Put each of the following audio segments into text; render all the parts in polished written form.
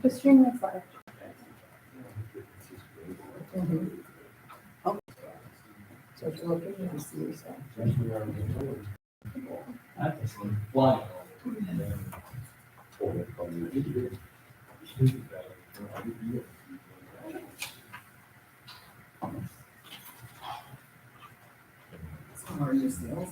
Just stream my flag. Oh. So it's looking to see yourself. Fly. Or your sales.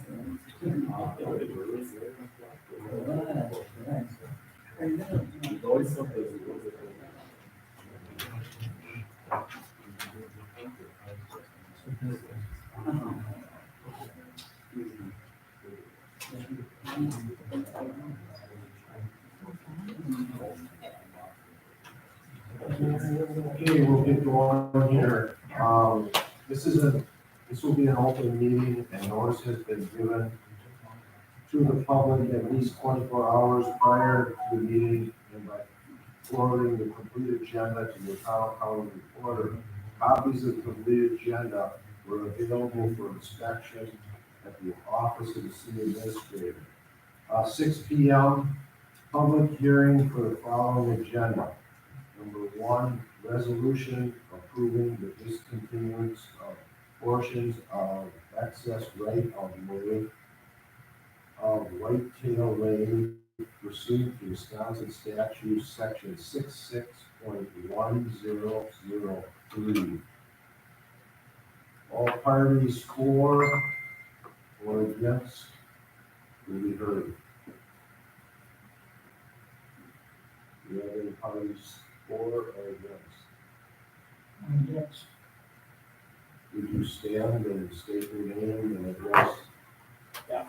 Okay, we'll get going here. This will be an open meeting and notice has been given to the public at least 24 hours prior to the meeting and by forwarding the complete agenda to the Ottawa County Reporter. Copies of the complete agenda were available for inspection at the office of the city administrator. 6 p.m. public hearing for the following agenda. Number 1, resolution approving the discontinuance of portions of excess right of way of Whitetail Lane pursuant to Wisconsin statute section 66.1003. All parties for or against will be heard. Do you have any parties for or against? Yes. Would you stand and state your name and address?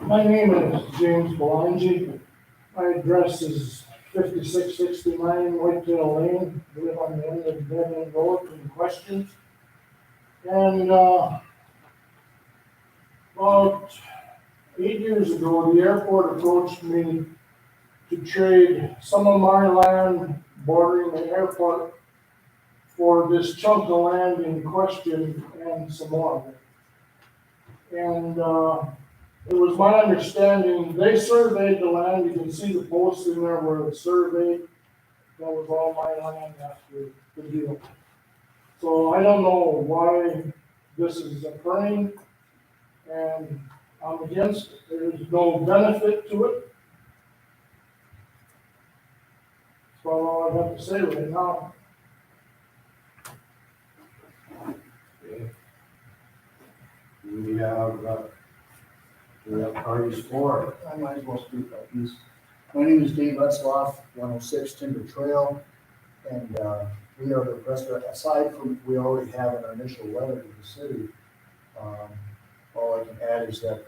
My name is James Belangi. My address is 5669 Whitetail Lane. We live on the end of the dead end road in question. And about 8 years ago, the airport approached me to trade some of my land bordering the airport for this chunk of land in question and some more of it. And it was my understanding, they surveyed the land, you can see the posts in there where it's surveyed. That was all my land after the deal. So I don't know why this is occurring, and I'm against it. There's no benefit to it. That's all I have to say right now. Okay. Do we have parties for? I might as well speak about these. My name is Dave Etzloff, 106 Timber Trail, and we are the restaurant, aside from we already have in our initial letter to the city, all I can add is that,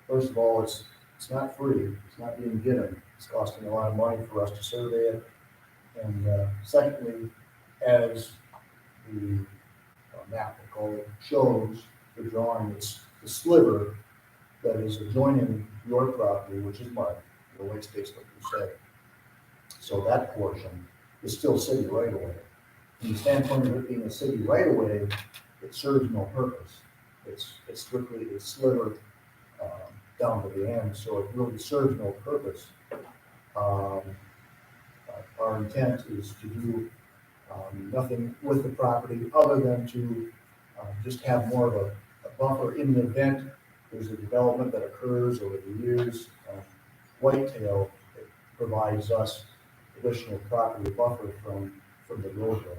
first of all, it's not free, it's not being given, it's costing a lot of money for us to survey it, and secondly, as the map, we call it, shows, the drawing, it's the sliver that is adjoining your property, which is mine, the Lake States, like you said. So that portion is still city right away. From the standpoint of it being a city right away, it serves no purpose. It's strictly a sliver down to the end, so it really serves no purpose. Our intent is to do nothing with the property other than to just have more of a buffer in the event there's a development that occurs over the years. Whitetail, it provides us additional property buffer from the roadway.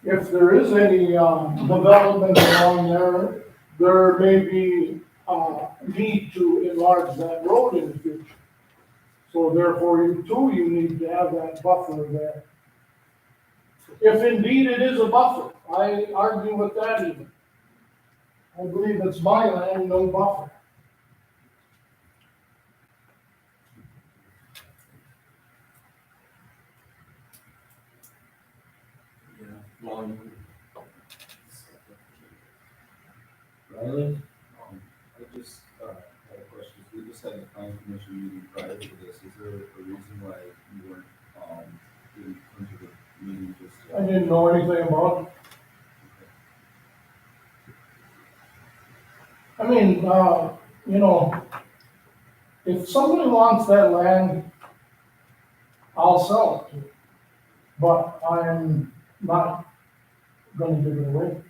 If there is any development along there, there may be need to enlarge that road in the future. So therefore, you need to have that buffer there. If indeed it is a buffer, I argue with that even. I believe it's my land, no buffer. Riley? I just had a question. We just had a plan commission meeting prior to this. Is there a reason why you weren't didn't come to the meeting just I didn't know anything about it. I mean, if somebody wants that land, I'll sell it to you. But I'm not gonna give it away.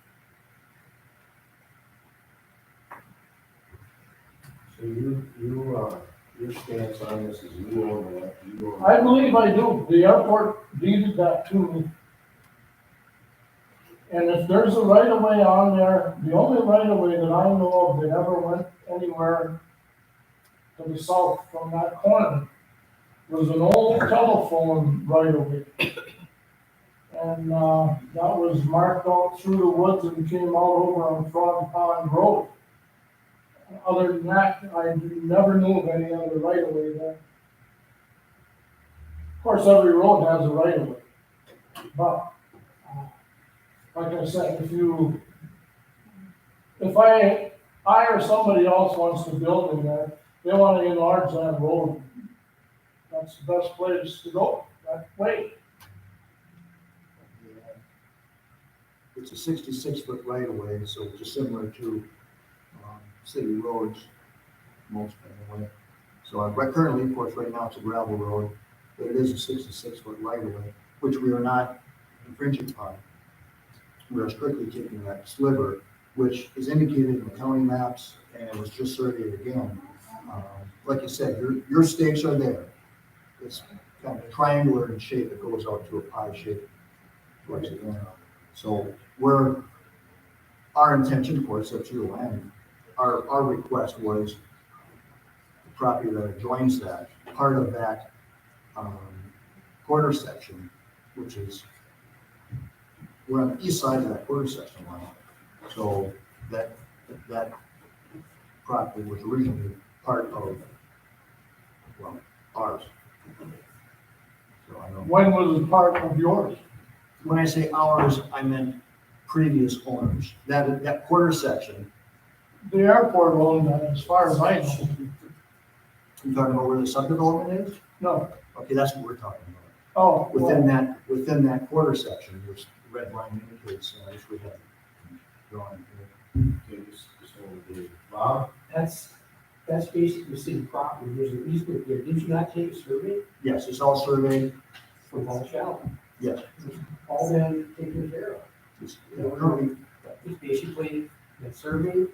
So your stance on this is you own the, you own. I believe I do. The airport deeded that to me. And if there's a right of way on there, the only right of way that I know of that ever went anywhere to the south from that corner was an old telephone right of way. And, that was marked out through the woods and came out over on Frog Pond Road. Other than that, I never knew of any other right of way there. Of course, every road has a right of way, but, like I said, if I or somebody else wants to build in there, they wanna enlarge that road, that's the best place to go, that way. It's a 66-foot right of way, so just similar to, city roads, most anyway. So currently, of course, right now it's a gravel road, but it is a 66-foot right of way, which we are not infringing upon. We are strictly keeping that sliver, which is indicated in the county maps, and it was just surveyed again. Like you said, your stakes are there. It's kind of triangular in shape, it goes out to a pie shape towards the end. So our intention, of course, that's your land. Our request was the property that adjoins that, part of that quarter section, which is, we're on the east side of that quarter section line. So that property was originally part of, well, ours. So I don't. When was it part of yours? When I say ours, I meant previous owners. That quarter section, The airport owned that, as far as I know. you talking about where the subdevelopment is? No, Okay, that's what we're talking about. oh, Within well, that quarter section, which the red line indicates, and I wish we had drawn here. Okay, just hold the, Bob? That's basically city property, there's an easement there, did you not take a survey Yes, it's all surveyed. from Paul Shallow? Yes. All been taken care of, It's currently, it's basically, that survey,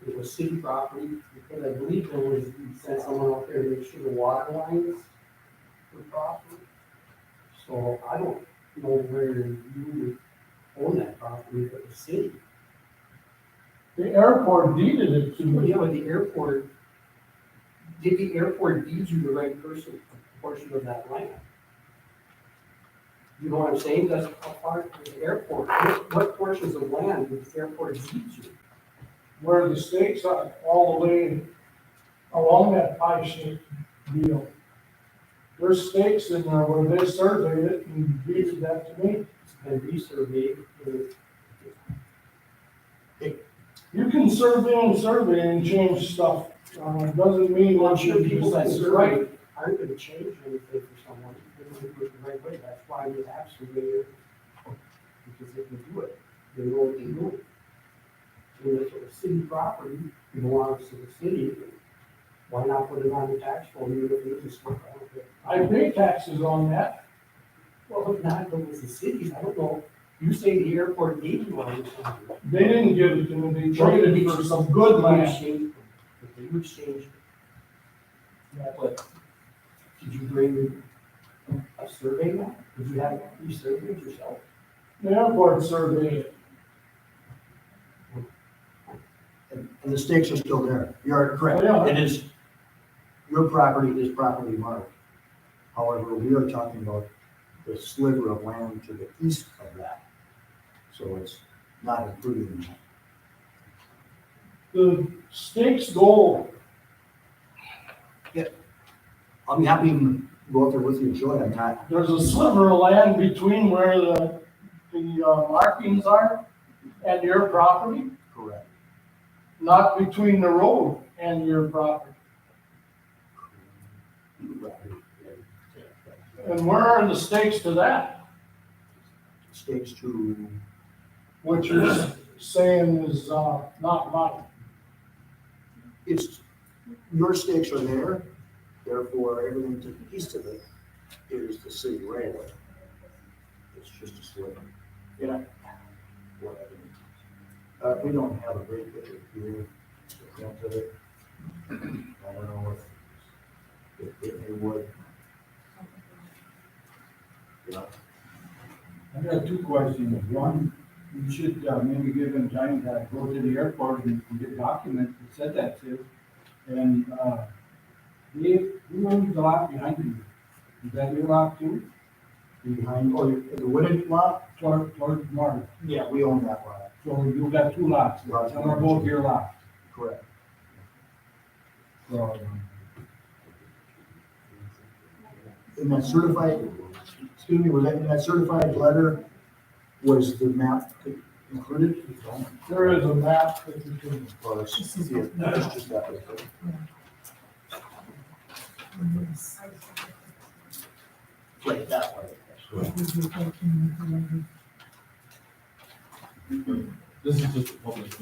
it was city property, because I believe there was, you sent someone out there to make sure the water lines were proper. So I don't know where you own that property, but the city. the airport deeded it to me. Yeah, but the airport, did the airport deed you the right portion of that land? You know what I'm saying? That's how far the airport, what portions of land did the airport deed you? Where the stakes are, all the way along that pie-shaped deal. There's stakes in there where they surveyed it and deeded that to me. It's been resurveyed. You can survey and change stuff, doesn't mean Well, I'm what sure you people that is survey right. aren't gonna change anything for someone, they're gonna do it the right way, that's why we have surveyors. Because they can do it, they know what they're doing. When it's a city property, it belongs to the city, why not put it on the tax roll, even if it is a slip, I don't care. I pay taxes on that. Well, if not, if it was the cities, I don't know, you say the airport gave you one. They didn't give it to me, they traded it for some good land. If they exchanged. Yeah, but did you bring a survey map? Did you have you surveyed yourself? The airport surveyed it. and the stakes are still there. You are correct. Yeah. It is, your property is property marked. However, we are talking about the sliver of land to the east of that. So it's not included in that. The stakes go, I'll be happy to go out there with you and show you. I'm not, there's a sliver of land between where the markings are and your property, correct. not between the road and your property. And where are the stakes to that? Stakes to, What you're saying is, not mine. it's, your stakes are there, therefore everything to the east of it is the city right away. It's just a slip. You know, whatever. We don't have a great big view of it. I don't know if they would. You know, I got two questions. One, you should maybe give them time to go to the airport and get documents that said that too. And Dave, who owns the lot behind you? Is that your lot too? behind, the wooded lot, Towards north. yeah, we own that lot, So you got two lots. Some are both your lots. correct. So In that certified, excuse me, was that, in that certified letter, was the map included? There is a map that you can, Well, it's just, it's just that. Right, that way. This is just a public,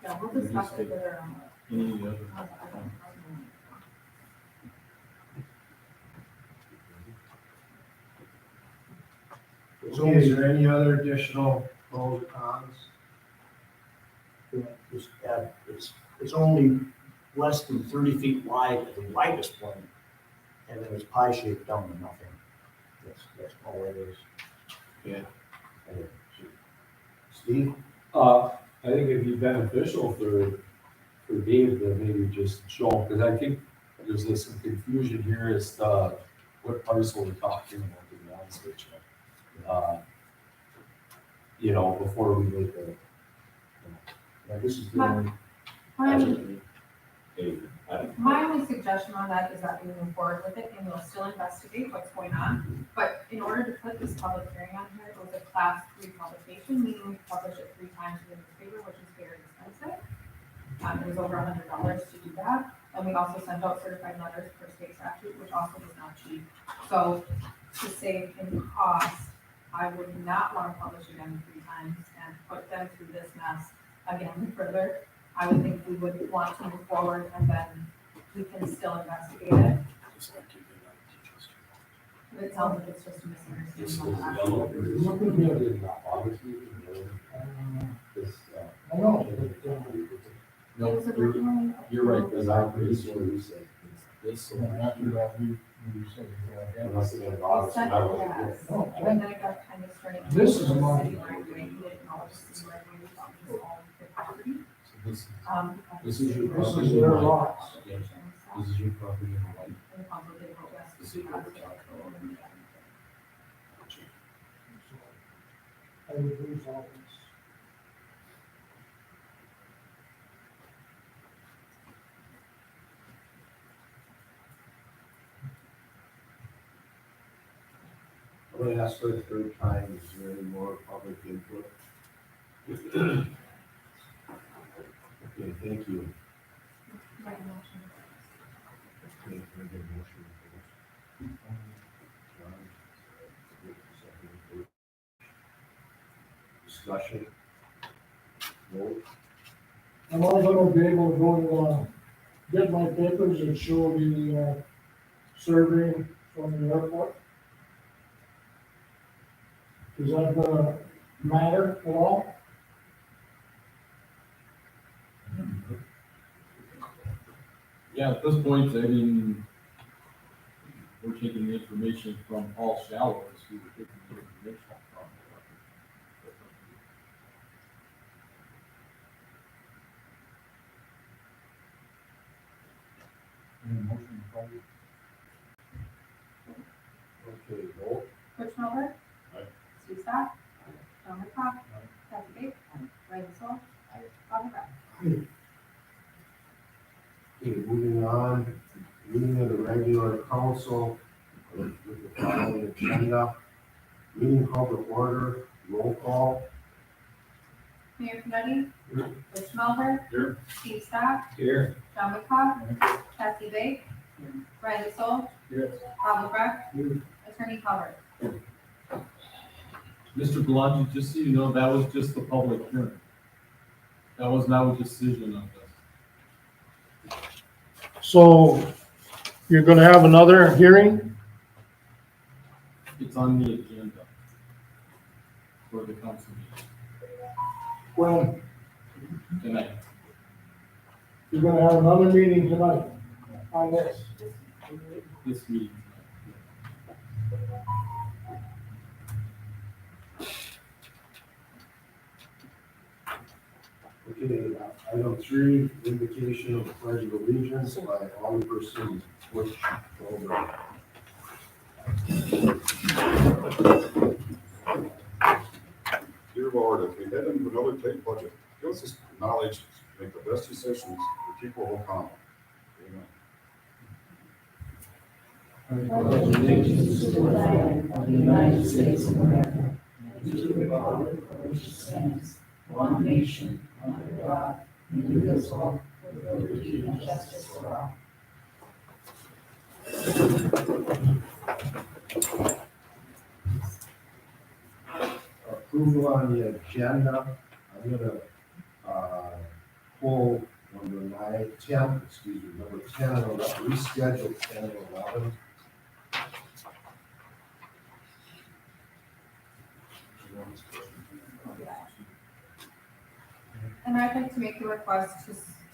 Yeah, we'll discuss it later any other. Okay, is there any other additional pros, cons? It's only less than 30 feet wide at the widest point, and then it's pie shaped down to nothing. That's all it is. Yeah. Steve? I think it'd be beneficial for Dave to maybe just show him, because I think there's some confusion here as to what parcel we're talking about, to be honest with you. You know, before we make a, Yeah, this is the My- only. My only suggestion on that is that we move forward with it and we'll still investigate what's going on. But in order to put this public hearing on here, it was a class 3 publication, meaning we publish it 3 times in the newspaper, which is very expensive. It was over $100 to do that. And we also send out certified letters per state statute, which also was not cheap. So to save in cost, I would not want to publish again 3 times and put them through this mess again further. I would think we would want to move forward and then we can still investigate it. But it sounds like it's just a misunderstanding. on the actual- what could be in August meeting, you know? This, I know, but, It No, was originally you're right, approved. because I agree with what you said. This, after that, we said, yeah. unless it's in We August, sent I it, would. yes. No, But then it got kind of strange. This is a City money. right away, we didn't know it was city right away, we thought it was all the property. this, Because this is your This property. is their lots. Yeah, this is your property in white. And the council did vote yes to This do is that. your property. I would lose all this. I'm gonna ask for the third time, is there any more public input? Okay, thank you. Right, motion. Okay, can I get a motion? John? Discussion? Vote? I'm also gonna be able to go, get my papers and show the, survey from the airport. Is that gonna matter at all? Yeah, at this point, I mean, we're taking the information from Paul Shallow, is who we're taking the information from. Okay, vote? Butch Melber. Aye. Steve Stock. John McCock. Kathy Bates. Ray Sol. Bob McGrath. Okay, moving on, meeting of the regular council with the following agenda. Meeting called to order, roll call. Mayor Pinelli. Here. Butch Melber. Here. Steve Stock. Here. John McCock. Kathy Bates. Riley Sol. Yes. Bob McGrath. Attorney Howard. Mr. Belangi, just so you know, that was just the public hearing. That was not a decision on this. So you're gonna have another hearing? It's on the agenda for the council meeting When, tonight. you're gonna have another meeting tonight on this. This meeting. Okay, item 3, invocation of the pledge of allegiance by Alderperson Butch Goldberg. Dear Lord, as we head into another tight budget, give us this knowledge to make the best decisions for people who come. Amen. Allegiance to the flag of the United States of America, and to the republic for which it stands, one nation, under God, indivisible, with liberty and justice for all. Approval on the agenda, I'm gonna, pull number 10, number 10 and 11, reschedule 10 and 11. And I'd like to make a request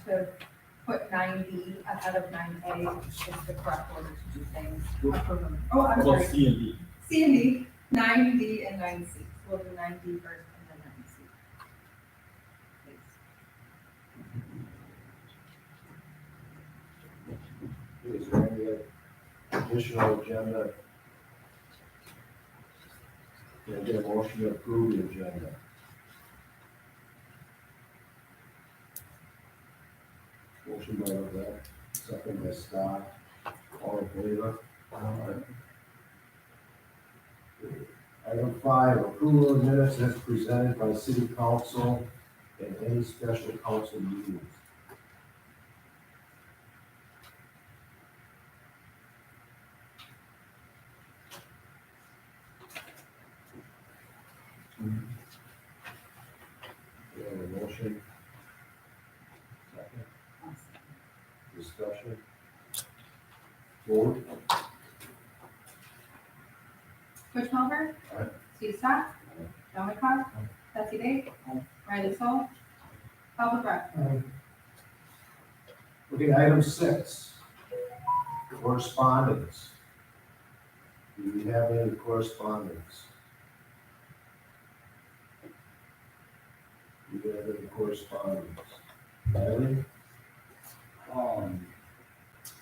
to put 9D ahead of 9A, which is the correct order to do things. Approve them. Oh, I'm Well, sorry, C and D. C and D, 9D and 9C. We'll do 9D first and then 9C. Please. Is there any additional agenda? Can I get a motion to approve the agenda? Motion by Levesque, second by Scott, all in favor? Item 5, approval of minutes as presented by city council and any special council meetings. Do you have a motion? Second. Discussion. Vote. Butch Melver. Aye. Steve Stock. John McCox. Betsy Day. Riley Sol. Bob McGrath. Okay, item 6, correspondence. Do we have any correspondence? Do we have any correspondence? Riley?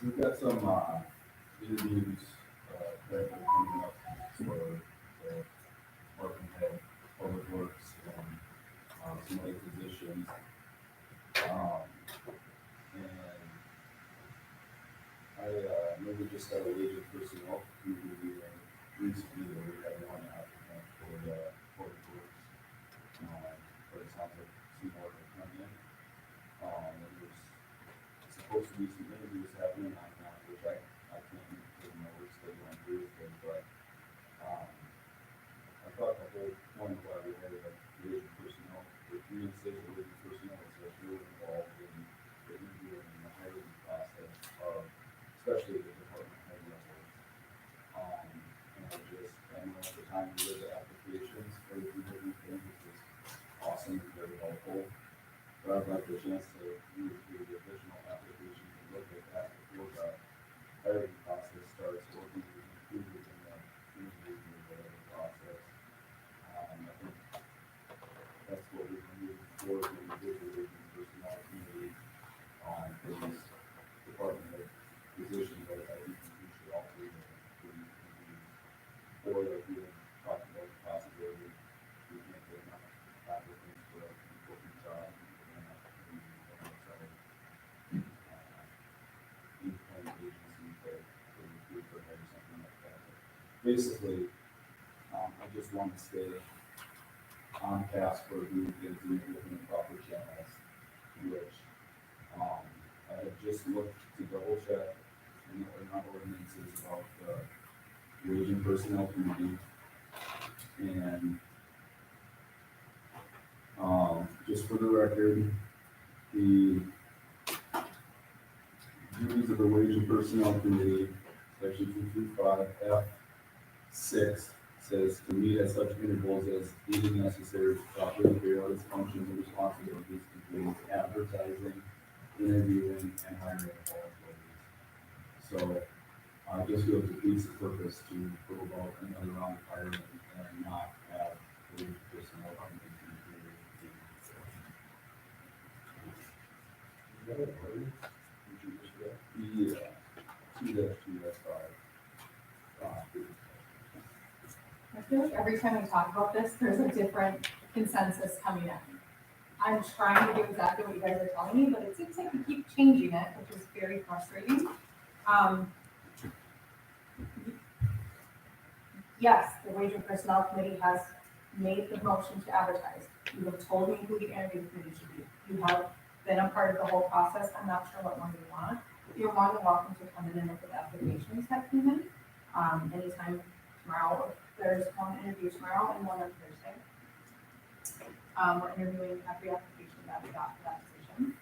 We've got some, interviews, that are coming up for the department head, public works, and, some other positions. And I, know we just got a wage of personnel committee recently, where we had one applicant for the public works. But it sounds like some more are coming in. And there's supposed to be some interviews happening on that, which I can't give my work schedule on Thursday, but, I thought the whole point of why we had a wage of personnel, the community station wage of personnel is just really involved in the interviewing and the hiring process of, especially the department head levels. And I know at the time we did the applications, everything that we think was awesome and very helpful. But I'd like the chance to read through the additional applications and look at that before the hiring process starts, or if we can include it in the interview or whatever process. I think that's what we're moving forward when we did the wage and personnel committee on this department of position, but I think we should all do the interview. Or like we had talked about the possibility, we can't get enough applicants for a important job. Independent agency to recruit or maybe something like that. But basically, I just want to stay on task for who can do it within the proper channels, which, I had just looked to double check in our ordinances about the wage and personnel committee. And, just for the record, the duties of the wage and personnel committee, section 225F 6 says to meet at such intervals as deemed necessary to properly carry out its functions and responsibilities, including advertising, interviewing, and hiring of all employees. So I just feel it defeats the purpose to go about another round of hiring and not have the personnel come into the. Yeah, 2-2-5. I feel like every time we talk about this, there's a different consensus coming in. I'm trying to do exactly what you guys are telling me, but it seems like we keep changing it, which is very frustrating. Yes, the Wage and Personnel Committee has made the motion to advertise. You have told me who the interview committee should be. You have been a part of the whole process. I'm not sure what more you want. You're more than welcome to come in and look at the applications that come in. Anytime tomorrow, there's one interview tomorrow and one on Thursday. We're interviewing every application that we got for that position.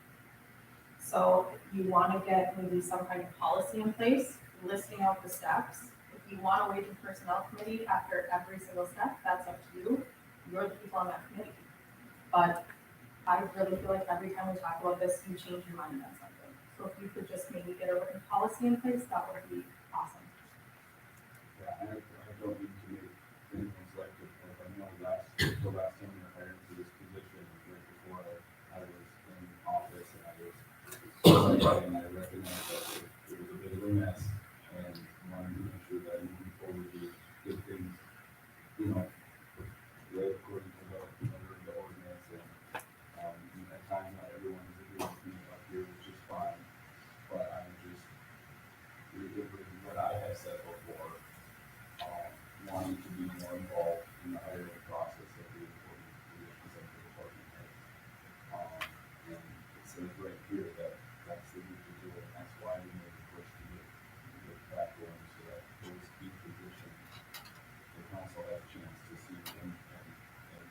So if you want to get maybe some kind of policy in place, listing out the steps. If you want a Wage and Personnel Committee after every single step, that's up to you. You're the people on that committee. But I really feel like every time we talk about this, you change your mind on something. So if you could just maybe get a written policy in place, that would be awesome. Yeah, I don't need to make anything selective, like I know the last time we hired for this position, right before I was in office, and I recognized that it was a bit of a mess, and wanted to make sure that moving forward, we did things, right according to the ordinance, and, at times, not everyone is agreeing with me up here, which is fine, but I'm just reiterating what I have said before, wanting to be more involved in the hiring process of the important positions of the department head. And it says right here that that's the need to do it, and that's why we made the push to get back going, so that those key positions, the council has a chance to see and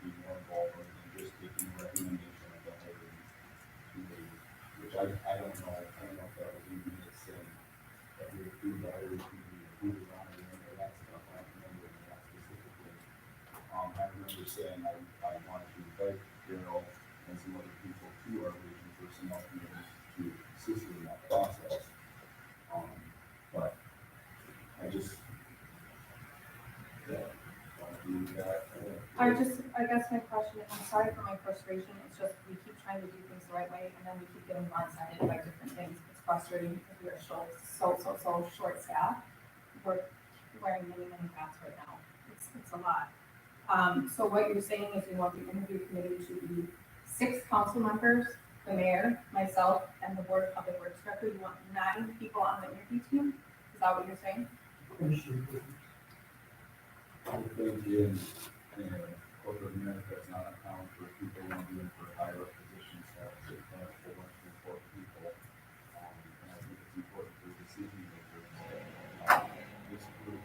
be more involved rather than just taking a recommendation of the hiring committee, which I don't know if that was even saying that we approved the hiring committee, or who was on it, and any of that stuff. I don't remember that specifically. I remember saying I wanted to invite Daryl and some other people to our Wage and Personnel committees to assist in that process. But I just, yeah, want to do that. I guess my question, I'm sorry for my frustration, it's just we keep trying to do things the right way and then we keep getting blindsided by different things. It's frustrating because we are so short staffed. We're wearing many hats right now. It's a lot. So what you're saying is you want the interview committee to be 6 council members, the mayor, myself, and the board of public works director. You want 9 people on the interview team? Is that what you're saying? I think in corporate America, it's not account for people who are doing for higher up positions, that it's a whole bunch of important people. And I think it's important for decision makers that this group,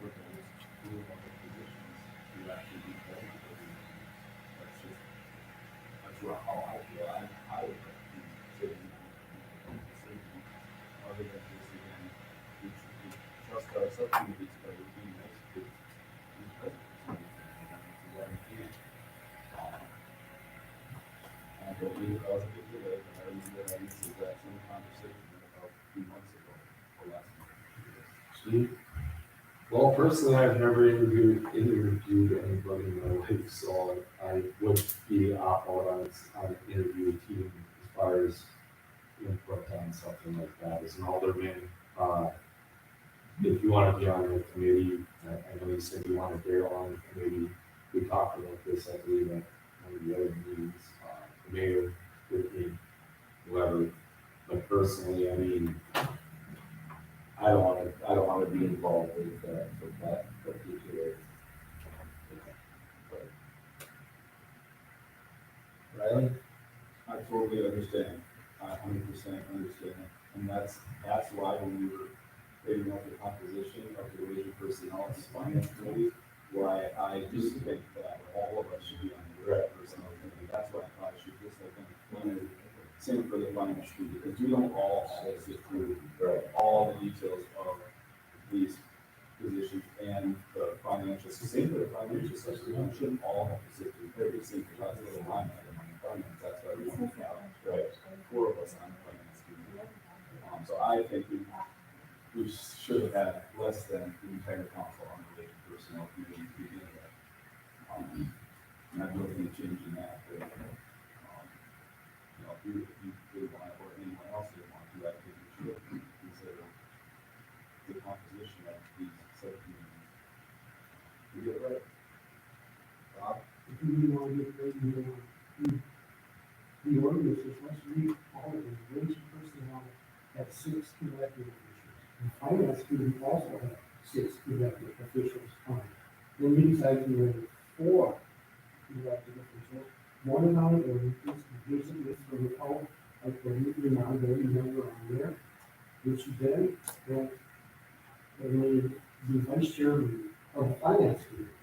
for those who are in positions to actually be present for the meetings. That's how I feel. I would be sitting in decision, other than just again, we trust our subcommittees, but it would be nice to be present for some meetings, and that makes it what we can. And I don't mean to cause a big delay, but I remember having this exact same conversation about a few months ago, or last month. Steve? Well, personally, I've never interviewed anybody in my life, so I would be out on an interview team as far as input on something like that. As an alderman, if you want to be on the committee, I know you said you wanted Daryl on the committee. We talked about this, I believe, at one of the other meetings, the mayor, with me, whoever. But personally, I mean, I don't want to be involved with that particular. Riley? I totally understand. I 100% understand. And that's why when we were creating up the composition of the Wage and Personnel and Finance Committee, why I just think that all of us should be on the Wage and Personnel Committee. That's why I thought it should just like include, same for the Finance Committee, because we don't all have to sit through all the details of these positions It's the same for the financial section, we shouldn't all have to sit through every single class of the line item on finance, that's why we only have, right, 4 of us on the finance committee. So I think we should have had less than the entire council on the related personnel committee to begin with. Not looking at changing that, but, if you did want, or anyone else did want to, I think we should consider the composition of these subcommittees. You get it right? Bob? If you really want to get ready, the ordinances, let's read all of them, wage and personnel have 6 elected officials. The finance committee also have 6 elected officials on it. Then you decide to have 4 elected officials, one of them ordinances, basically for the whole, like the non-voting member on there, which then, the vice chairman of the finance committee.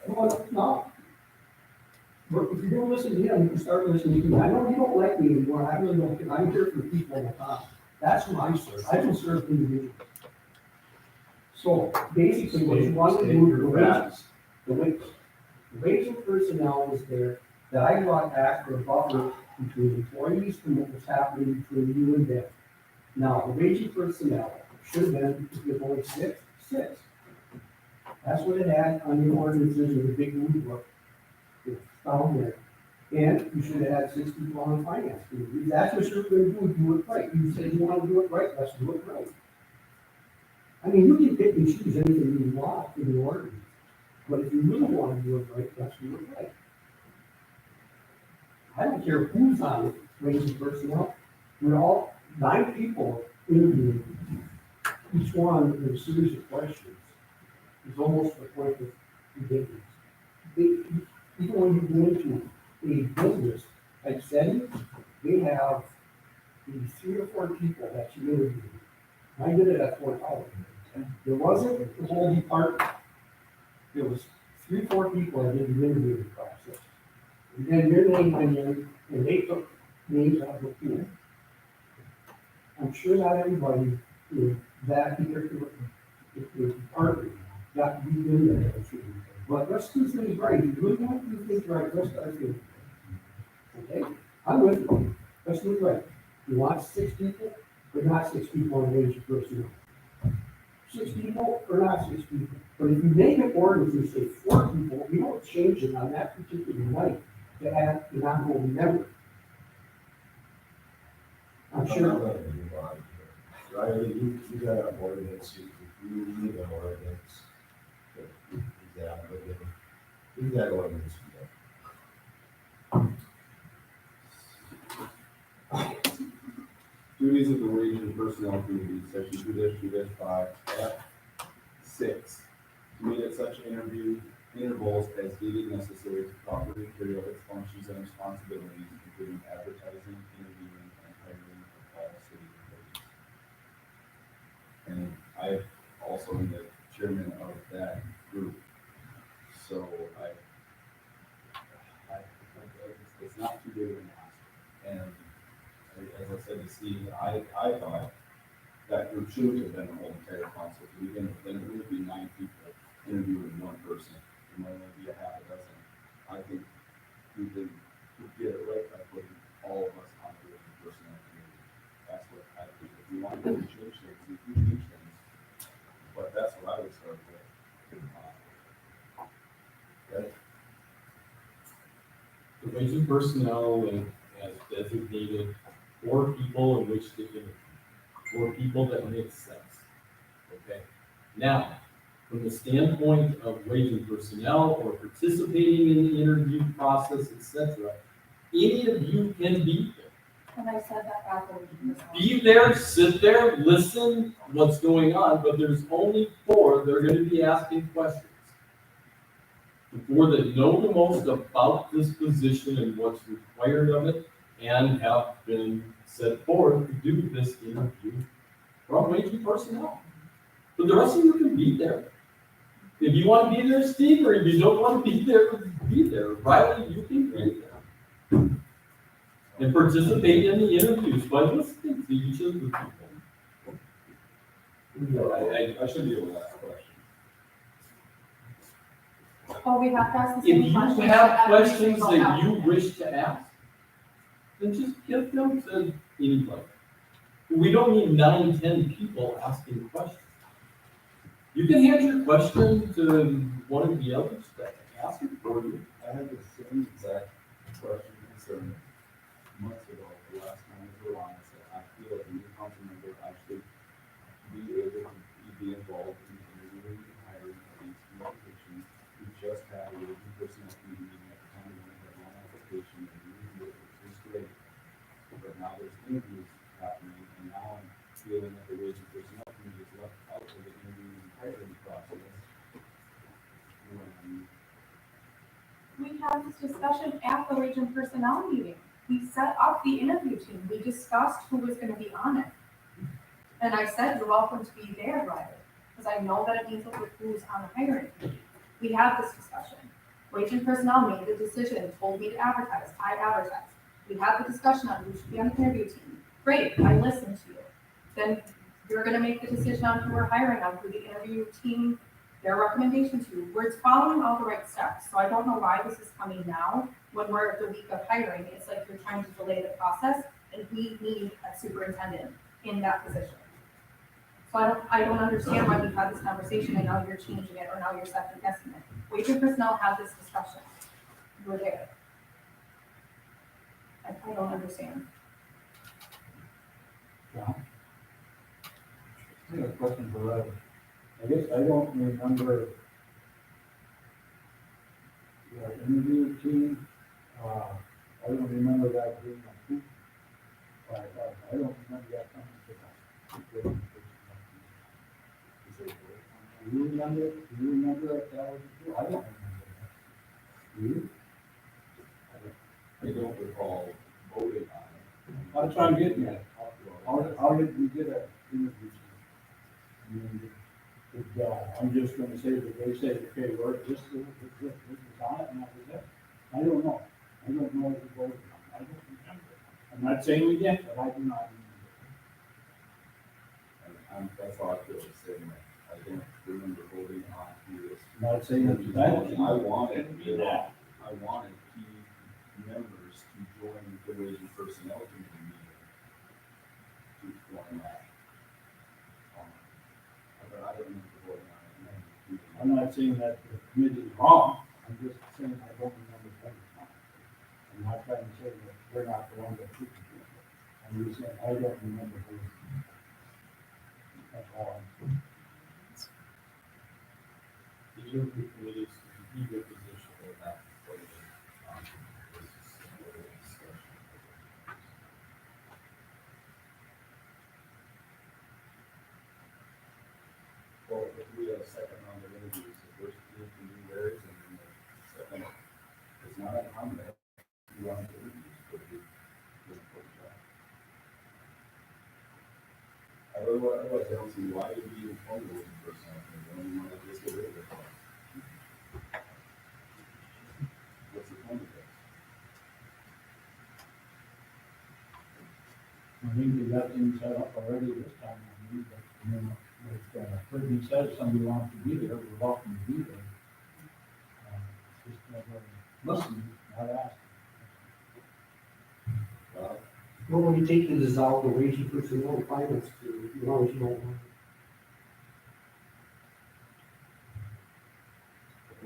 Well, no. But if you're gonna listen to him, you can start listening to me. I know you don't like me anymore, I really don't, I'm here for the people all the time. That's who I serve, I don't serve individuals. So basically, what you want to do, the wage and personnel is there, that I brought back for a buffer between employees and what was happening between you and them. Now, the wage and personnel should have been, if you're only 6. That's what it had on the ordinances in the big blue book. It's found there. And you should have had 6 people on the finance committee. If that's what you're gonna do it right. You say you wanna do it right, let's do it right. I mean, you can pick and choose anything you want in the ordinance. But if you really wanna do it right, let's do it right. I don't care who's on it, wage and personnel. We're all 9 people interviewing. Each one in a series of questions is almost a point of ridiculous. Even when you go into a business like setting, they have maybe 3 or 4 people that you interview. I did it at Fort Howard. There wasn't the whole department. There was 3 or 4 people that did the interviewing process. And then their name went in, and they took names out of the pool. I'm sure not everybody in that particular department got to be in there. But let's do things right. If you really want to do things right, let's start doing it. Okay? I'm with you. Let's do it right. You want 6 people, or not 6 people on wage and personnel? 6 people or not 6 people? But if you make an ordinance and say 4 people, you don't change it on that particular night to add the non-voting member. I'm sure. Riley, you got an ordinance, you need an ordinance. You got an ordinance. Duties of the wage and personnel committee, section 2-5, F6. To meet at such intervals as deemed necessary to properly carry out its functions and responsibilities, including advertising, interviewing, and hiring of all city employees. And I also am the chairman of that group. So it's not too big of an ask. And as I said to Steve, I thought that group should have been the whole entire council to begin with. Then it would be 9 people interviewing 1 person. It might only be a half a dozen. I think we could get it right by putting all of us on the personnel committee. That's what I think. If we want to change things, we can change things. But that's what I would start with. The wage and personnel has designated 4 people in which they can, 4 people that make sense. Okay. Now, from the standpoint of wage and personnel or participating in the interview process, etc., any of you can be there. And I said that after we just. Be there, sit there, listen what's going on, but there's only 4 that are going to be asking questions. The 4 that know the most about this position and what's required of it and have been set forward to do this interview from wage and personnel. But the rest of you can be there. If you want to be there, Steve, or if you don't want to be there. Riley, you can be there. And participate in the interviews by listening to each of the people. I should be able to ask a question. Oh, we have to ask the If same you questions. have to every questions single that you applicant. wish to ask, then just give them to anybody. We don't need 9, 10 people asking questions. You can hand your question to one of the others that can ask it for you. I had the same exact question concern months ago, the last time we were on, I said, I feel like a new council member, I should be able to be involved in interviewing and hiring of these new positions. We just had a wage and personnel committee meeting at the time, when we had one application, and we reviewed it, which was great. But now there's interviews happening, and now I'm feeling that the wage and personnel committee is left out of the interviewing and hiring process. When We had this discussion at the wage and personnel meeting. We set up the interview team. We discussed who was gonna be on it. And I said, you're welcome to be there, Riley, because I know that it needs to look who's on the hiring committee. We had this discussion. Wage and personnel made the decision, told me to advertise, I advertised. We had the discussion on who should be on the interview team. Great, I listened to you. Then you're gonna make the decision on who we're hiring, on who the interview team, their recommendation to. We're following all the right steps, so I don't know why this is coming now, when we're at the week of hiring. It's like you're trying to delay the process, and we need a superintendent in that position. So I don't understand why we've had this conversation, and now you're changing it, or now you're second guessing it. Wage and personnel had this discussion. You were there. I don't understand. I have a question for Riley. I guess I don't remember the interview team, I don't remember that being a hoop. I don't remember that coming to that. Do you remember it? Do you remember that? I don't remember that. Do you? I don't recall voting on it. That's what I'm getting at. How did we get an interview? I'm just gonna say that they say, okay, we're, this is on it, and that was it. I don't know. I don't know what we voted on. I don't remember. I'm not saying we did, but I do not remember. That's all I feel the same way. I don't remember voting on who this. I'm not saying that you did. I wanted key members to join the wage and personnel committee meeting to form that. But I don't remember voting on it. I'm not saying that the committee is wrong. I'm just saying I don't remember voting on it. I'm not trying to say that we're not the ones that should be doing it. I'm just saying I don't remember voting. That's all I'm saying. The interview committee is in either position or not. Well, if we have a second round of interviews, the first team can do theirs, and then the second, it's not uncommon to have two rounds of interviews for the job. Otherwise, I don't see why would we even form the wage and personnel committee, when we want to just get rid of it. What's the point of it? I think we got things set up already this time, I mean, but, you know, like, Brittany said, if somebody wants to be there, we're welcome to be there. Just never listen, not ask. Well, when you take the dissolve the wage and personnel and finance, you always know.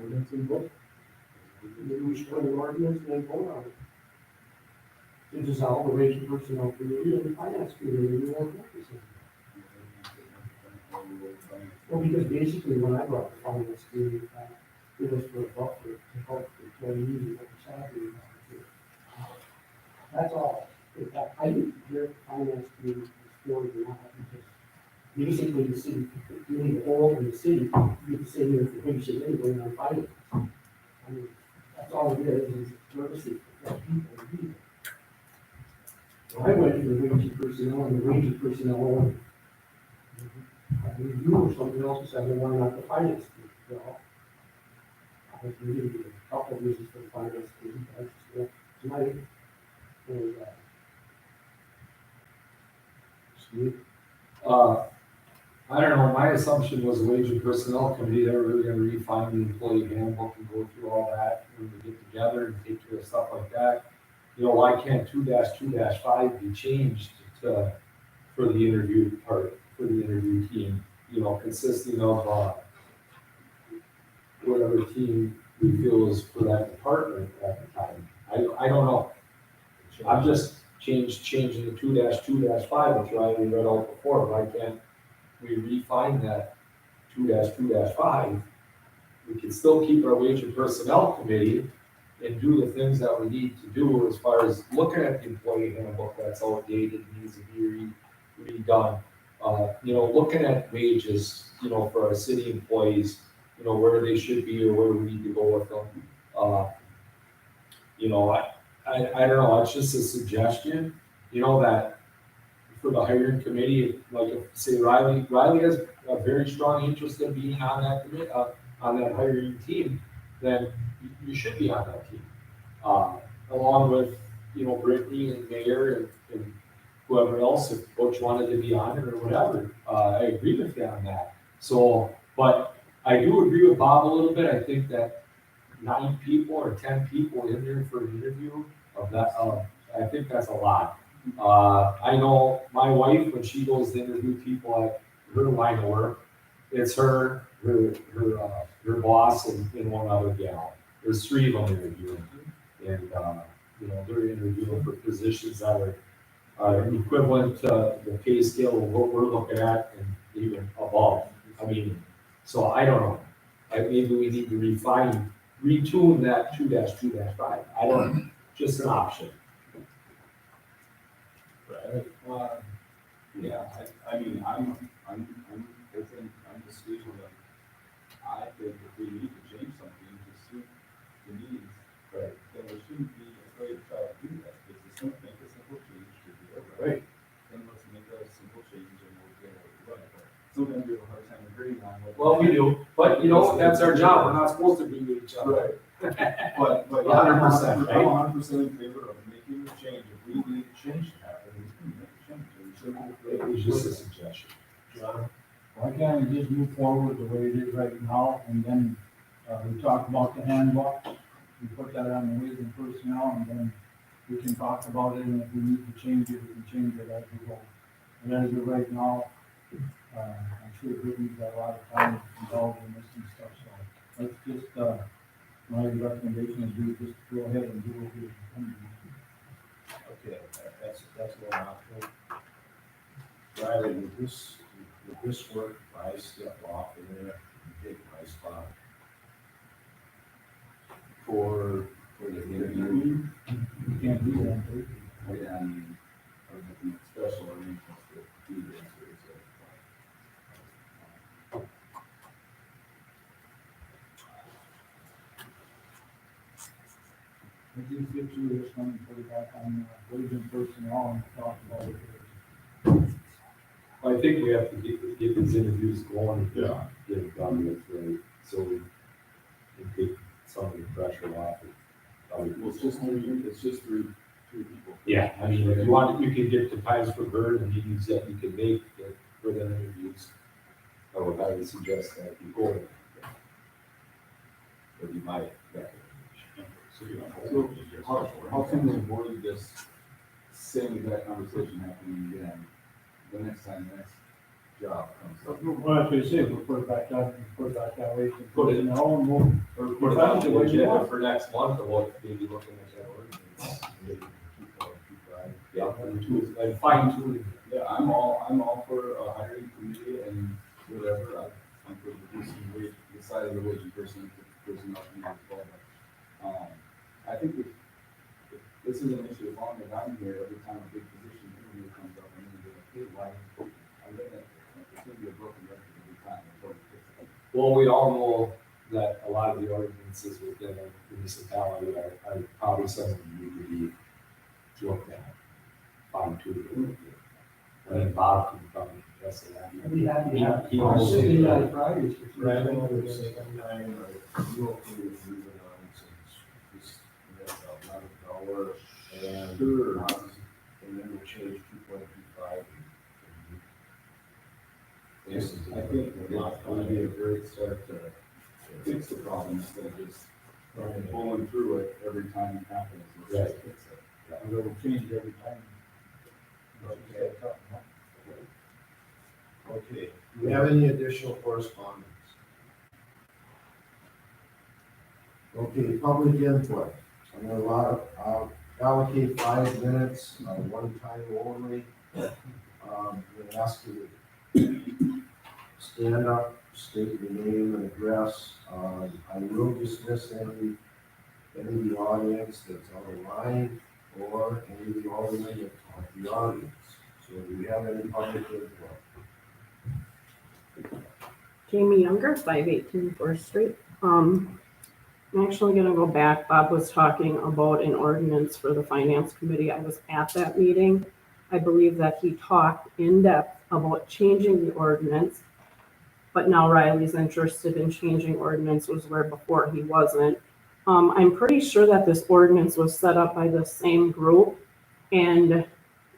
Ordinance in book? Maybe we should put an ordinance and then vote on it. To dissolve the wage and personnel committee and the finance committee, we won't have this. Well, because basically when I brought the finance committee back, it was for a buffer to help the employees and what the salary was. That's all. In fact, I didn't hear the finance committee was for it or not, because basically the city, doing the whole in the city, you get the same information anyway on finance. I mean, that's all it is courtesy for people to be there. I went to the wage and personnel, and the wage and personnel, I mean, you or something else and said, well, why not the finance committee? Well, I think we need to get a couple of reasons for the finance committee, but I just, tonight, and, Steve? I don't know, my assumption was the wage and personnel committee, they were really gonna refine the employee handbook and go through all that, when we get together and take care of stuff like that. You know, why can't 2-2-5 be changed to, for the interview part, for the interview team? You know, consisting of, whatever team we feel is for that department at the time. I don't know. I'm just changing the 2-2-5, which I read out before, why can't we refine that 2-2-5? We can still keep our wage and personnel committee and do the things that we need to do as far as looking at the employee handbook that's outdated, needs to be redone. You know, looking at wages, you know, for our city employees, you know, where they should be or where we need to go with them. You know, I don't know, it's just a suggestion, you know, that for the hiring committee, like if, say Riley has a very strong interest in being on that committee, on that hiring team, then you should be on that team. Along with, you know, Brittany and Mayor and whoever else, if Butch wanted to be on it or whatever, I agree with you on that. So, but I do agree with Bob a little bit, I think that 9 people or 10 people in there for an interview of that, I think that's a lot. I know my wife, when she goes to interview people at her line of work, it's her boss and one other gal. There's 3 of them interviewing. And, you know, they're interviewing for positions that are equivalent to the pay scale of what we're looking at and even above. I mean, so I don't know. Maybe we need to retune that 2-2-5. I don't, just an option. Yeah, I mean, I'm just speaking of, I think if we need to change something to suit the needs, Right. then we shouldn't be afraid to try to do that. It's a make a simple change to do it Right. then let's make a simple change and we'll get it right. But sometimes we have a hard time agreeing on what. Well, we do, but you know, that's our job. We're not supposed to agree with each other. Right. But, Yeah, 100%, right? I'm 100% in favor of making the change. If we need change to happen, we can make a change. And we shouldn't be It afraid was to just do a it. suggestion. John? Why can't we just move forward the way it is right now, and then, we talk about the handbook, we put that on the wage and personnel, and then we can talk about it, and if we need to change it, we can change it as we go. And as of right now, I'm sure Brittany's got a lot of time involved in this and stuff, so let's just, my recommendation is we just go ahead and do what we can do. Okay, that's one option. Riley, would this work if I step off in there and take my spot? For the interview? We can't do that, right? And or making special arrangements to do this. We just get through this one and put it back on wage and personnel and talk about it. I think we have to get these interviews going. Yeah. Get it done with, right, so we can take some of the pressure off. Well, it's just three people. Yeah, I mean, if you want, you can get the times for her and meetings that you can make for the interviews. I would highly suggest that you go. Would be my recommendation. So how can we avoid this same exact conversation happening again the next time the next job comes up? Well, that's what I say, we'll put it back out, that way. Put it- personnel and we'll. Or put it on the agenda for next month, or what, maybe looking at that ordinance. Maybe keep going. Yeah, and fine tuning. Yeah, I'm all for a hiring committee and whatever, I'm for reducing wage, the size of the wage and personnel committee as well. But, I think if this is an issue, as long as I'm here, every time a big position interview comes up, I'm gonna be like, hey, why, I'm gonna, it's gonna be a broken record every time. Until we fix it. Well, we all know that a lot of the ordinances within a municipality are probably something that need to be looked at, fine tuned. I think Bob can probably address that. I'd be happy to have He our knows. city on Fridays. if you Right. want to At do the it. same time, you okay with moving on since this, that's $11 and. Sure. And then we'll change 2.25. And I think that would be a great start to fix the problem instead of just pulling through it every time it happens. Let's just fix it. And it'll change every time. Okay, do we have any additional correspondence? Okay, public input. I'm gonna allocate 5 minutes, one time only. I'm gonna ask you to stand up, state your name and address. I will dismiss any of the audience that's on the line or any of the aldermen of the audience. So do we have any public input? Jamie Younger, 518 Forest Street. I'm actually gonna go back. Bob was talking about an ordinance for the finance committee. I was at that meeting. I believe that he talked in depth about changing the ordinance, but now Riley's interested in changing ordinances where before he wasn't. I'm pretty sure that this ordinance was set up by the same group, and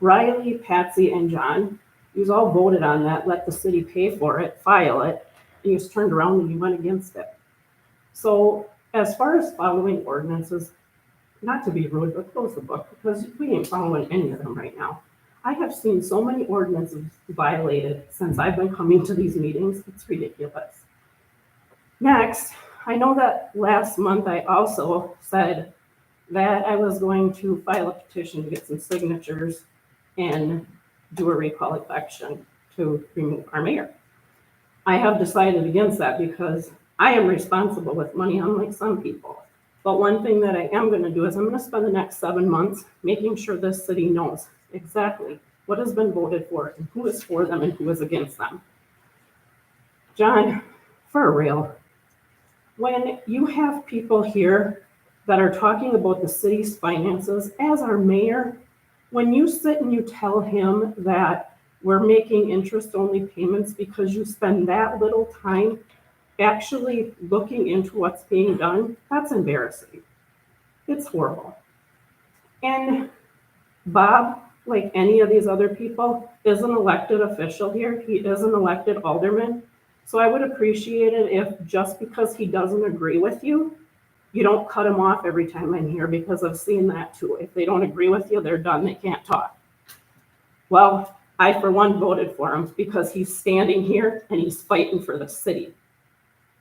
Riley, Patsy, and John, you all voted on that, let the city pay for it, file it, and you just turned around and you went against it. So as far as following ordinances, not to be rude, but close the book, because we ain't following any of them right now. I have seen so many ordinances violated since I've been coming to these meetings, it's ridiculous. Next, I know that last month I also said that I was going to file a petition to get some signatures and do a recall election to remove our mayor. I have decided against that because I am responsible with money, unlike some people. But one thing that I am gonna do is I'm gonna spend the next 7 months making sure this city knows exactly what has been voted for and who is for them and who is against them. John, for real, when you have people here that are talking about the city's finances as our mayor, when you sit and you tell him that we're making interest-only payments because you spend that little time actually looking into what's being done, that's embarrassing. It's horrible. And Bob, like any of these other people, is an elected official here. He is an elected alderman. So I would appreciate it if just because he doesn't agree with you, you don't cut him off every time I'm here, because I've seen that too. If they don't agree with you, they're done, they can't talk. Well, I for one voted for him because he's standing here and he's fighting for the city.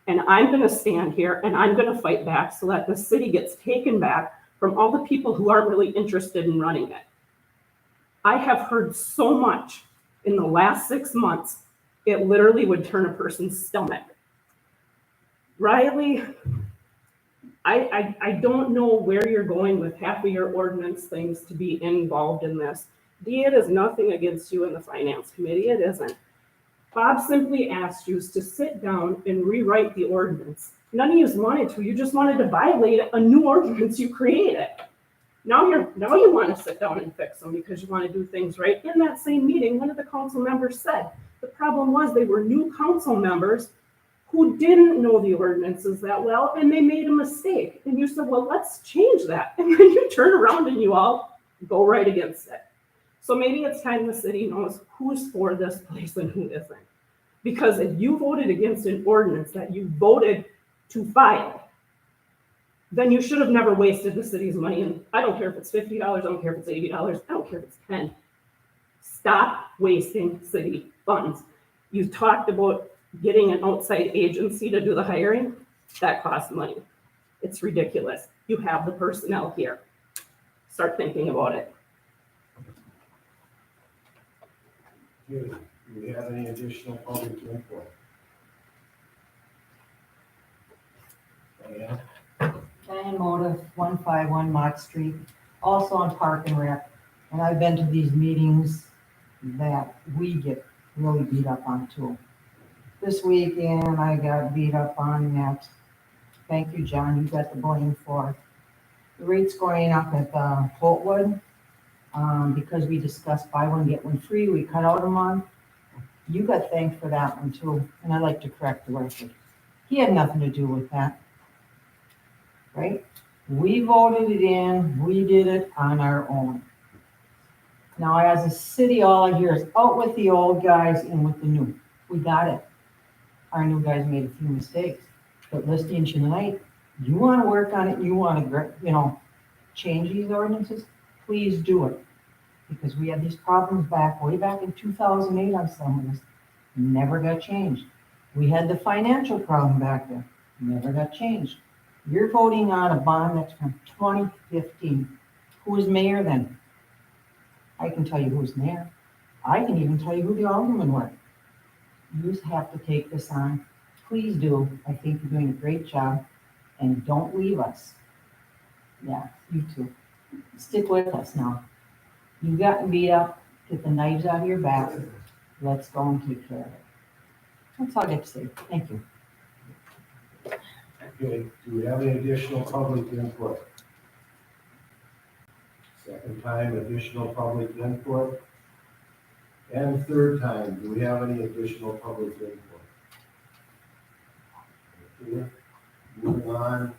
And I'm gonna stand here and I'm gonna fight back so that the city gets taken back from all the people who aren't really interested in running it. I have heard so much in the last 6 months, it literally would turn a person's stomach. Riley, I don't know where you're going with half of your ordinance things to be involved in this. It is nothing against you in the finance committee, it isn't. Bob simply asked you to sit down and rewrite the ordinance. None of you wanted to, you just wanted to violate a new ordinance you created. Now you want to sit down and fix them because you want to do things right. In that same meeting, one of the council members said, the problem was they were new council members who didn't know the ordinances that well, and they made a mistake. And you said, well, let's change that. And then you turn around and you all go right against it. So maybe it's time the city knows who's for this place and who isn't. Because if you voted against an ordinance that you voted to file, then you should have never wasted the city's money. And I don't care if it's $50, I don't care if it's $80, I don't care if it's 10. Stop wasting city funds. You talked about getting an outside agency to do the hiring. That costs money. It's ridiculous. You have the personnel here. Start thinking about it. Do we have any additional public input? Diane? Diane Moda, 151 Mott Street, also on Park and Rec. And I've been to these meetings that we get really beat up on too. This weekend, I got beat up on that. Thank you, John, you got the blame for the rates going up at Holtwood. Because we discussed buy one, get one free, we cut out a month. You got thanked for that one too, and I'd like to correct the record. He had nothing to do with that. Right? We voted it in, we did it on our own. Now, as a city, all I hear is out with the old guys, in with the new. We got it. Our new guys made a few mistakes, but listening tonight, you wanna work on it, you wanna, change these ordinances, please do it. Because we had these problems way back in 2008 on some of this, never got changed. We had the financial problem back then, never got changed. You're voting on a bond that's from 2015. Who was mayor then? I can tell you who was mayor. I can even tell you who the aldermen were. You have to take this on. Please do. I think you're doing a great job. And don't leave us. Yeah, you too. Stick with us now. You've gotten beat up. Get the knives out of your back. Let's go and take care of it. That's all I get to say. Thank you. Okay, do we have any additional public input? Second time, additional public input. And third time, do we have any additional public input? Okay, moving on.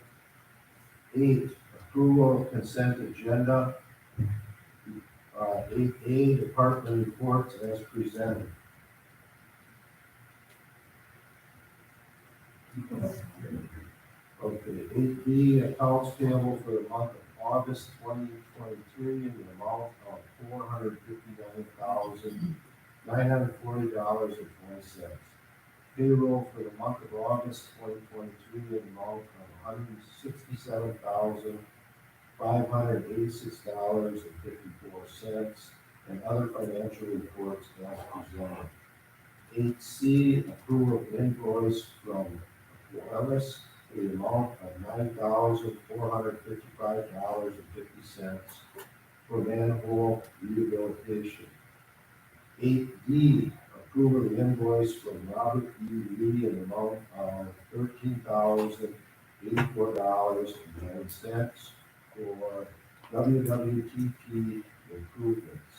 8, approval of consent agenda. 8A, department reports as presented. Okay, 8B, accounts payable for the month of August 2023 in the amount of $459,940.20. Payroll for the month of August 2023 in the amount of $167,586.54, and other financial reports as presented. 8C, approval of invoice from Wellness for the amount of $9,455.50 for manhole rehabilitation. 8D, approval of invoice from Robert E. Lee in the amount of $13,084.09 for WWTP improvements.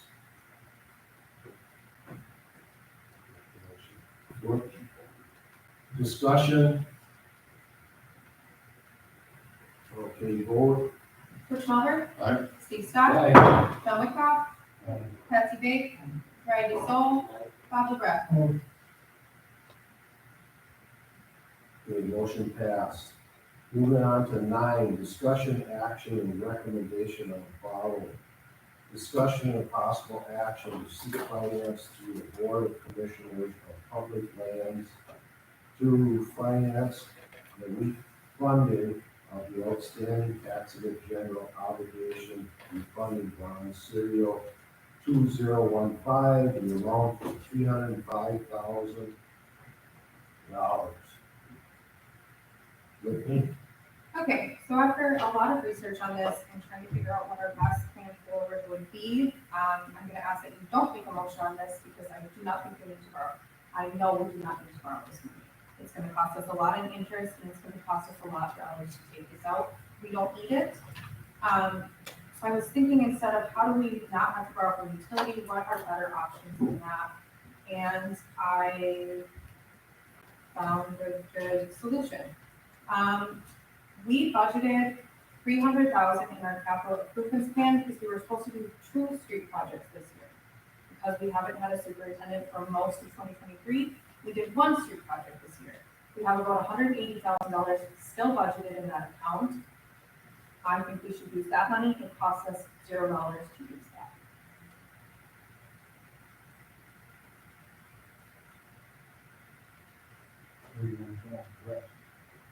Discussion. Okay, vote. Butch Mother. Aye. Steve Stock. Aye. John Wickoff. Patsy Bake. Riley Soul. Bob LaBrette. Okay, motion passed. Moving on to 9, discussion, action, and recommendation of the following. Discussion and possible action to seek finance through the Board of Commissioners of Public Lands to finance the refunding of the outstanding taxable general obligation refunding bond serial 2015 in the amount of $305,000. With me? Okay, so after a lot of research on this and trying to figure out what our best plan forward would be, I'm gonna ask that you don't make a motion on this because I do not think we need to borrow. I know we do not need to borrow this money. It's gonna cost us a lot in interest and it's gonna cost us a lot of dollars to take this out. We don't need it. So I was thinking instead of how do we not have to borrow from utility, what are better options than that? And I found a good solution. We budgeted $300,000 in our capital improvements plan because we were supposed to do 2 street projects this year. Because we haven't had a superintendent for most of 2023, we did 1 street project this year. We have about $180,000 still budgeted in that account. I think we should use that money. It costs us $0 to use that.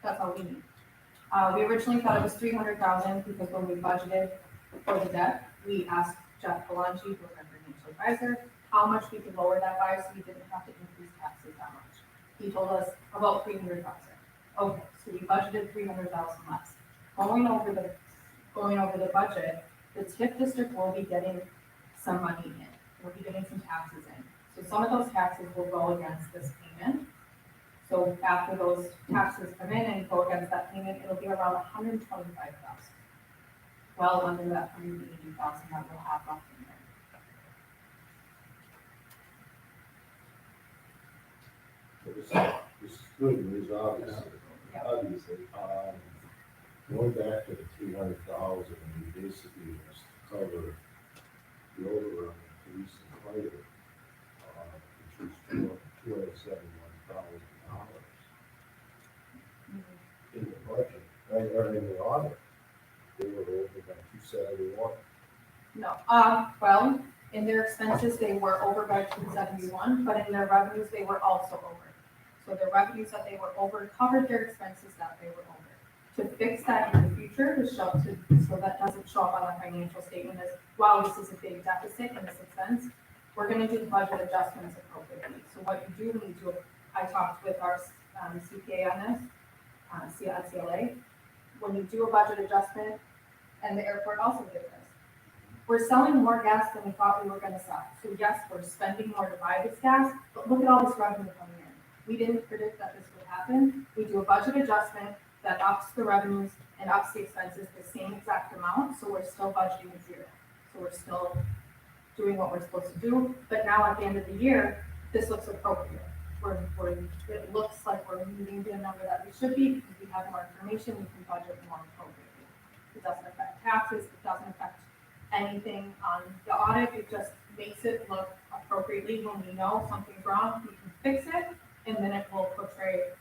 That's all we need. We originally thought it was $300,000 because when we budgeted for the debt, we asked Jeff Belangi, who was our financial advisor, how much we could lower that by so we didn't have to increase taxes that much. He told us about $300,000. Okay, so we budgeted $300,000 less. Going over the budget, the TIF district will be getting some money in. We'll be getting some taxes in. So some of those taxes will go against this payment. So after those taxes come in and go against that payment, it'll be around $125,000. Well under that $180,000 that we'll have left in there. This is good news, obviously. Yeah. Obviously, going back to the 300,000, we basically just cover the overrun of police and fire, which was $271,000 in the budget, or in the audit. They were over by 271. No, well, in their expenses, they were over by 271, but in their revenues, they were also over. So their revenues that they were over covered their expenses that they were over. To fix that in the future, so that doesn't show up on the financial statement as, wow, this is a big deficit in this expense, we're gonna do the budget adjustments appropriately. So what you do need to, I talked with our CPA on this, CLA, when you do a budget adjustment, and the airport also did this, we're selling more gas than we thought we were gonna sell. So yes, we're spending more to buy this gas, but look at all this revenue coming in. We didn't predict that this would happen. We do a budget adjustment that ups the revenues and ups the expenses the same exact amount, so we're still budgeting at zero. So we're still doing what we're supposed to do, but now at the end of the year, this looks appropriate. It looks like we're meeting the number that we should be, because we have more information, we can budget more appropriately. It doesn't affect taxes, it doesn't affect anything on the audit, it just makes it look appropriately. When we know something's wrong, we can fix it, and then it will portray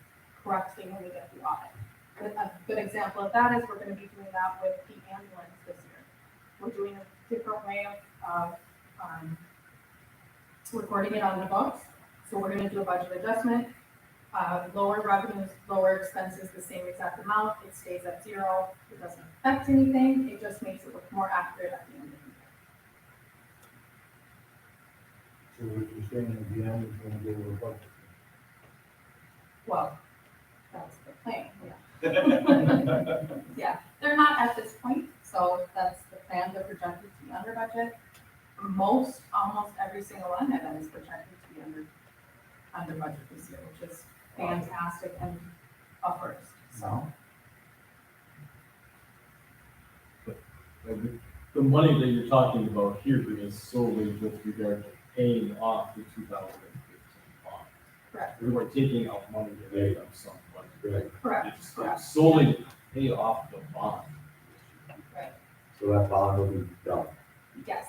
correctly when we get the audit. A good example of that is we're gonna be doing that with the ambulance this year. We're doing a different way of recording it on the books. So we're gonna do a budget adjustment, lower revenues, lower expenses, the same exact amount, it stays at zero, it doesn't affect anything, it just makes it look more accurate at the end of the year. So what you're saying at the end is gonna go over budget. Well, that's the plan, yeah. Yeah, they're not at this point, so that's the plan, they're projected to be under budget. Almost every single one of them is projected to be under budget this year, which is fantastic and a first, so. The money that you're talking about here is solely with regard to paying off the 2015 bond. Correct, We weren't taking out money to pay them some money. correct, It's correct, solely to pay off the bond. right, So that bond will be done, yes,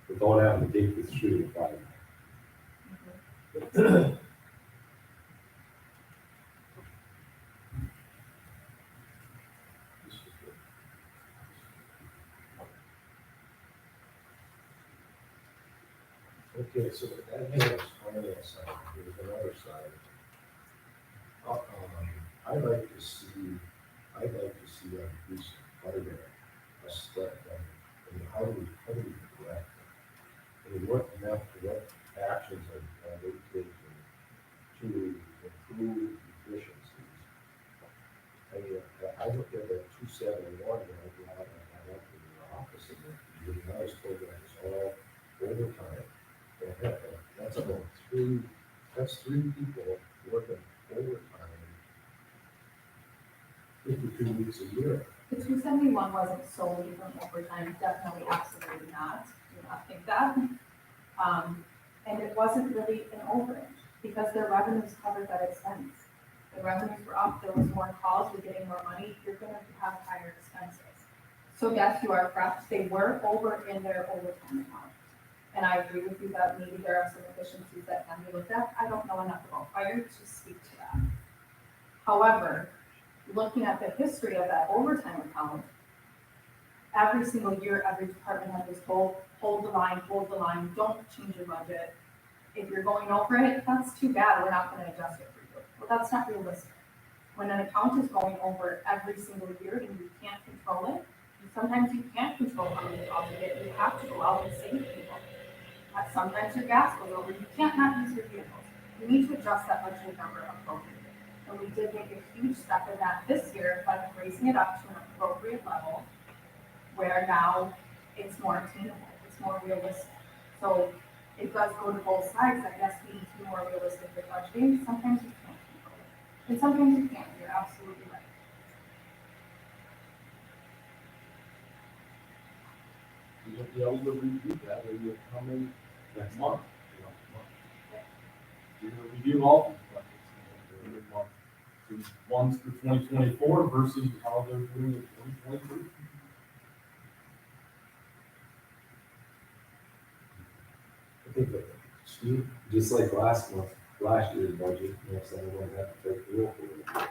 without having to take this through the fight. mhm. Okay, so that has finance side, there's another side. I'd like to see a increase in fire, a step, and how do we correct it? And what actions are they taking to improve efficiencies? I mean, I looked at that 271, and I went up to the office, and the guys told me it's all overtime. That's about three people working overtime 52 weeks a year. The 271 wasn't solely from overtime, definitely, absolutely not, do not think that. And it wasn't really an overage, because their revenues covered that expense. The revenues were up, there was more calls, we're getting more money, you're gonna have higher expenses. So yes, you are correct, they were over in their overtime amount. And I agree with you that maybe there are some efficiencies that can be looked at, I don't know enough about fire to speak to that. However, looking at the history of that overtime account, every single year, every department head was told, hold the line, don't change your budget. If you're going over it, that's too bad, we're not gonna adjust it for you. Well, that's not realistic. When an account is going over every single year and you can't control it, sometimes you can't control how many calls you get, you have to go out and save people. Sometimes your gas goes over, you can't not use your vehicles. You need to adjust that budget number appropriately. And we did make a huge step in that this year by raising it up to an appropriate level where now it's more attainable, it's more realistic. So it does go to both sides. I guess we need to be more realistic with budgeting. Sometimes you can't control it. And sometimes you can't. You're absolutely right. You'll be able to review that when you come in next month. You're gonna review all these budgets every month. The ones for 2024 versus how they're doing in 2023. I think that just like last year's budget, you know, someone had to take the rule for it.